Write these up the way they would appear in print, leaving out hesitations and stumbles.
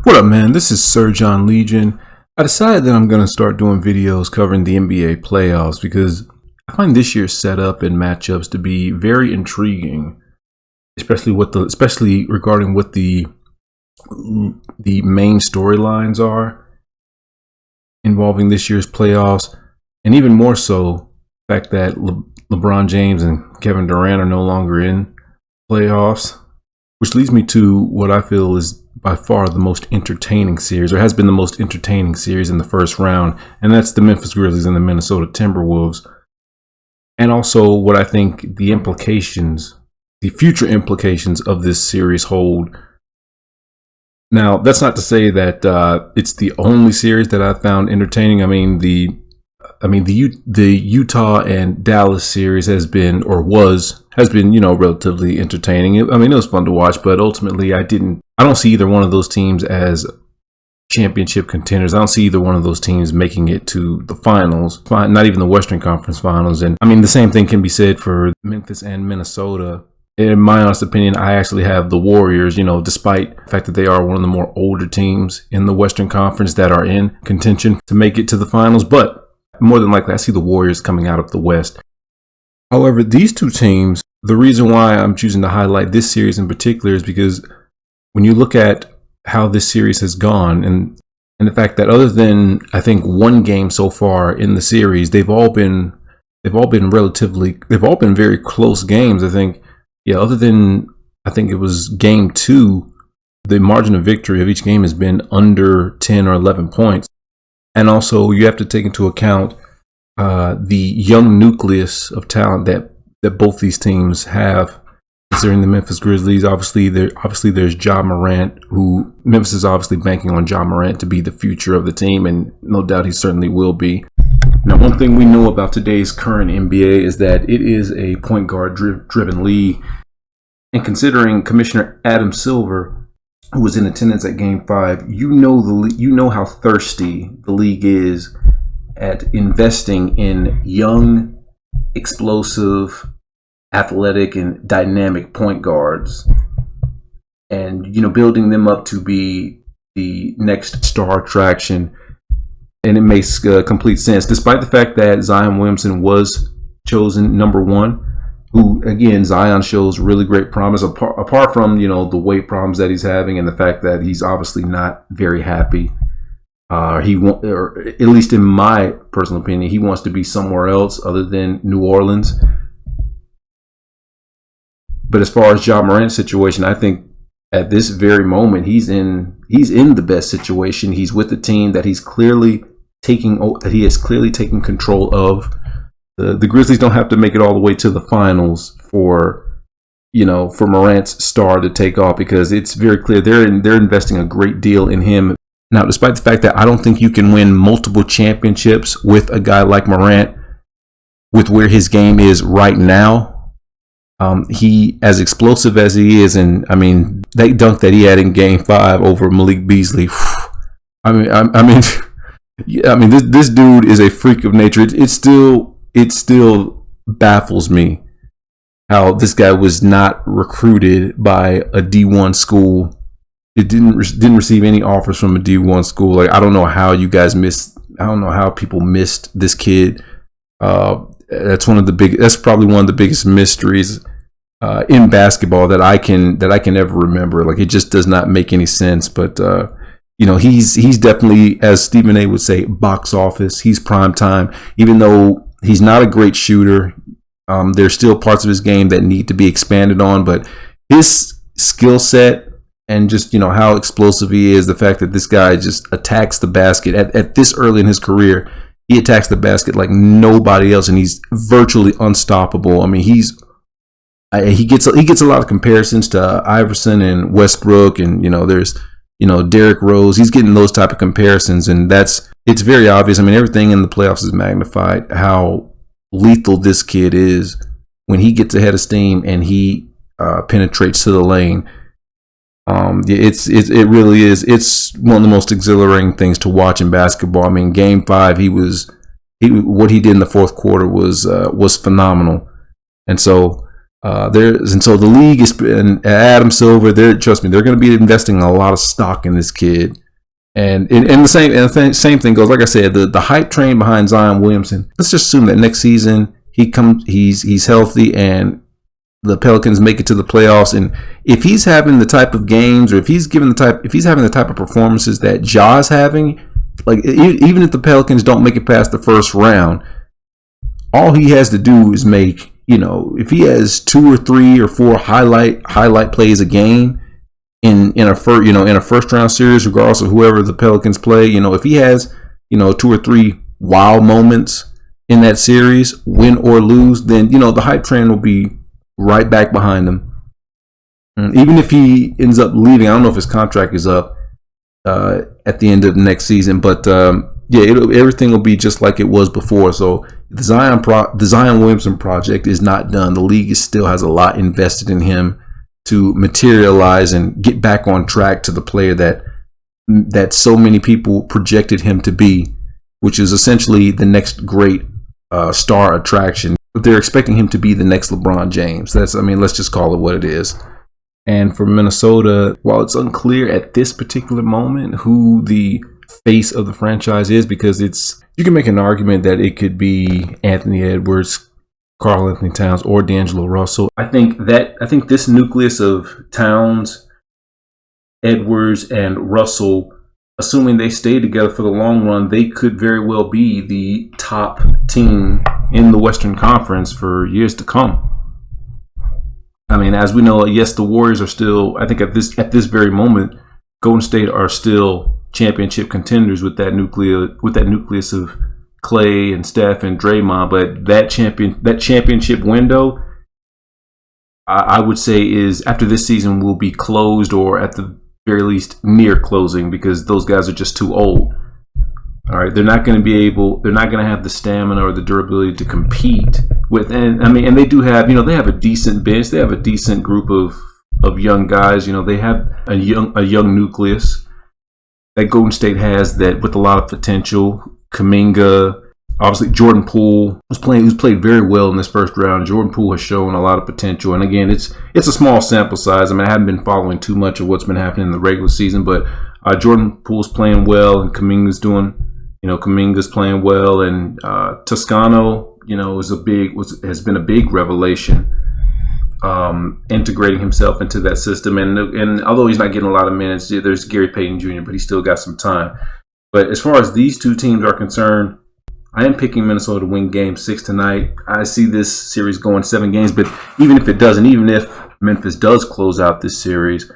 What up, man? This is Sir John Legion. I decided that I'm going to start doing videos covering the NBA playoffs because I find this year's setup and matchups to be very intriguing, especially regarding what the main storylines are involving this year's playoffs, and even more so the fact that LeBron James and Kevin Durant are no longer in playoffs, which leads me to what I feel is by far the most entertaining series, or has been the most entertaining series in the first round, and that's the Memphis Grizzlies and the Minnesota Timberwolves. And also what I think the future implications of this series hold. Now, that's not to say that it's the only series that I found entertaining. The Utah and Dallas series has been relatively entertaining. It was fun to watch, but ultimately I don't see either one of those teams as championship contenders. I don't see either one of those teams making it to the finals, not even the Western Conference Finals. And the same thing can be said for Memphis and Minnesota. In my honest opinion, I actually have the Warriors, despite the fact that they are one of the more older teams in the Western Conference that are in contention to make it to the finals. But more than likely, I see the Warriors coming out of the West. However, these two teams, the reason why I'm choosing to highlight this series in particular is because when you look at how this series has gone and the fact that other than, I think, one game so far in the series, they've all been very close games. Other than, I think it was game 2, the margin of victory of each game has been under 10 or 11 points. And also you have to take into account the young nucleus of talent that both these teams have. Considering the Memphis Grizzlies, obviously there's Ja Morant, who Memphis is obviously banking on Ja Morant to be the future of the team, and no doubt he certainly will be. Now, one thing we know about today's current NBA is that it is a point guard driven league. And considering Commissioner Adam Silver, who was in attendance at Game 5, you know how thirsty the league is at investing in young, explosive, athletic, and dynamic point guards, and building them up to be the next star attraction. And it makes complete sense, despite the fact that Zion Williamson was chosen number 1. Who, again, Zion shows really great promise, apart from, the weight problems that he's having and the fact that he's obviously not very happy. Or at least in my personal opinion, he wants to be somewhere else other than New Orleans. But as far as Ja Morant's situation, I think at this very moment, he's in the best situation. He's with a team that he is clearly taking control of. The Grizzlies don't have to make it all the way to the finals for Morant's star to take off, because it's very clear they're investing a great deal in him. Now, despite the fact that I don't think you can win multiple championships with a guy like Morant, with where his game is right now, he, as explosive as he is, and that dunk that he had in Game 5 over Malik Beasley, this dude is a freak of nature. It still baffles me how this guy was not recruited by a D1 school. It didn't receive any offers from a D1 school. I don't know how people missed this kid. That's probably one of the biggest mysteries in basketball that I can ever remember. It just does not make any sense. But he's definitely, as Stephen A would say, box office. He's prime time, even though he's not a great shooter. There's still parts of his game that need to be expanded on, but his skill set and just how explosive he is, the fact that this guy just attacks the basket at this early in his career, he attacks the basket like nobody else, and he's virtually unstoppable. He gets a lot of comparisons to Iverson and Westbrook, and there's Derrick Rose. He's getting those type of comparisons, and it's very obvious. Everything in the playoffs is magnified how lethal this kid is when he gets ahead of steam and he penetrates to the lane. It really is. It's one of the most exhilarating things to watch in basketball. Game 5, what he did in the fourth quarter was phenomenal. And so And so the league is, and Adam Silver, trust me, they're going to be investing a lot of stock in this kid. And the same thing goes, like I said, the hype train behind Zion Williamson. Let's just assume that next season he's healthy and the Pelicans make it to the playoffs. And if he's having the type of games, or if he's having the type of performances that Ja's having, like even if the Pelicans don't make it past the first round, all he has to do is make, if he has 2 or 3 or 4 highlight plays a game in a first round series, regardless of whoever the Pelicans play, if he has 2 or 3 wow moments in that series, win or lose, then the hype train will be right back behind him. And even if he ends up leaving, I don't know if his contract is up at the end of the next season, but everything will be just like it was before. So the Zion Williamson project is not done. The league still has a lot invested in him to materialize and get back on track to the player that so many people projected him to be, which is essentially the next great star attraction. They're expecting him to be the next LeBron James. Let's just call it what it is. And for Minnesota, while it's unclear at this particular moment who the face of the franchise is, because you can make an argument that it could be Anthony Edwards, Karl Anthony Towns, or D'Angelo Russell. I think this nucleus of Towns, Edwards, and Russell, assuming they stay together for the long run, they could very well be the top team in the Western Conference for years to come. As we know, yes, the Warriors are still, I think at this very moment, Golden State are still championship contenders with that nucleus of Clay and Steph and Draymond, but that championship window, I would say, is after this season will be closed, or at the very least near closing, because those guys are just too old. All right, they're not going to have the stamina or the durability to compete with, and they do have, they have a decent bench, they have a decent group of young guys, they have a young nucleus that Golden State has, that with a lot of potential. Kuminga, obviously Jordan Poole who's played very well in this first round. Jordan Poole has shown a lot of potential, and again, it's a small sample size. I haven't been following too much of what's been happening in the regular season, but Jordan Poole's playing well, and Kuminga's playing well, and Toscano, has been a big revelation, integrating himself into that system. And although he's not getting a lot of minutes, there's Gary Payton Jr., but he's still got some time. But as far as these two teams are concerned, I am picking Minnesota to win Game 6 tonight. I see this series going 7 games, but even if Memphis does close out this series,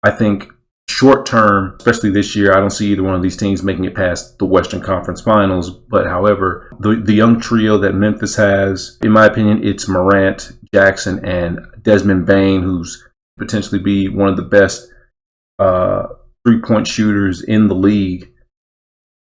I think short term, especially this year, I don't see either one of these teams making it past the Western Conference Finals. But however, the young trio that Memphis has, in my opinion, it's Morant, Jackson, and Desmond Bane, who's potentially be one of the best 3-point shooters in the league.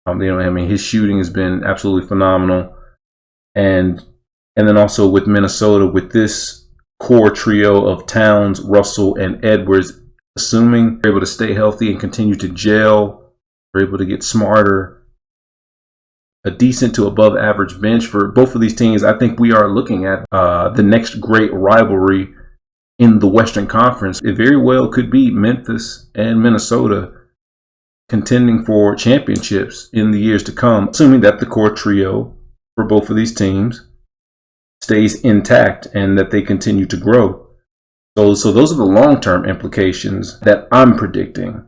His shooting has been absolutely phenomenal. And then also with Minnesota, with this core trio of Towns, Russell, and Edwards, assuming they're able to stay healthy and continue to gel, they're able to get smarter, a decent to above average bench for both of these teams, I think we are looking at the next great rivalry in the Western Conference. It very well could be Memphis and Minnesota contending for championships in the years to come, assuming that the core trio for both of these teams stays intact and that they continue to grow. So those are the long-term implications that I'm predicting.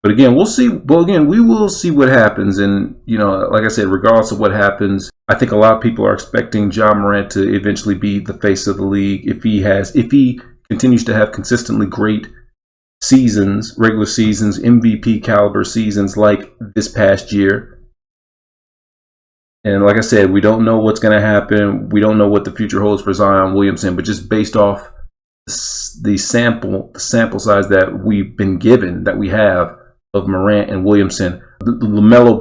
But again, we'll see. Well, again, we will see what happens. And, like I said, regardless of what happens, I think a lot of people are expecting Ja Morant to eventually be the face of the league if he continues to have consistently great seasons, regular seasons, MVP caliber seasons like this past year. And like I said, we don't know what's going to happen. We don't know what the future holds for Zion Williamson, but just based off the sample size that we've been given, that we have of Morant and Williamson, the LaMelo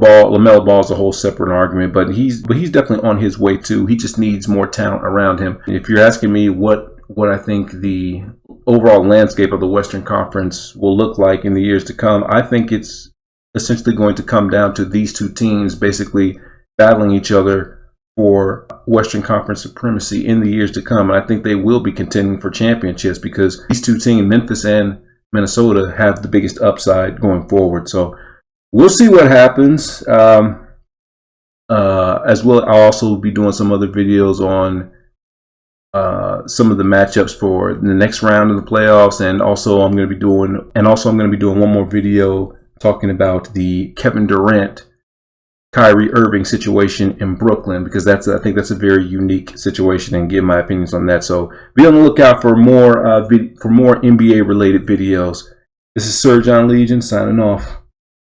Ball is a whole separate argument, but he's definitely on his way too. He just needs more talent around him. If you're asking me what I think the overall landscape of the Western Conference will look like in the years to come, I think it's essentially going to come down to these two teams basically battling each other for Western Conference supremacy in the years to come. And I think they will be contending for championships because these two teams, Memphis and Minnesota, have the biggest upside going forward. So we'll see what happens. As well, I'll also be doing some other videos on some of the matchups for the next round of the playoffs, and also I'm going to be doing one more video talking about the Kevin Durant, Kyrie Irving situation in Brooklyn, because I think that's a very unique situation, and give my opinions on that. So be on the lookout for more NBA related videos. This is Sir John Legion signing off.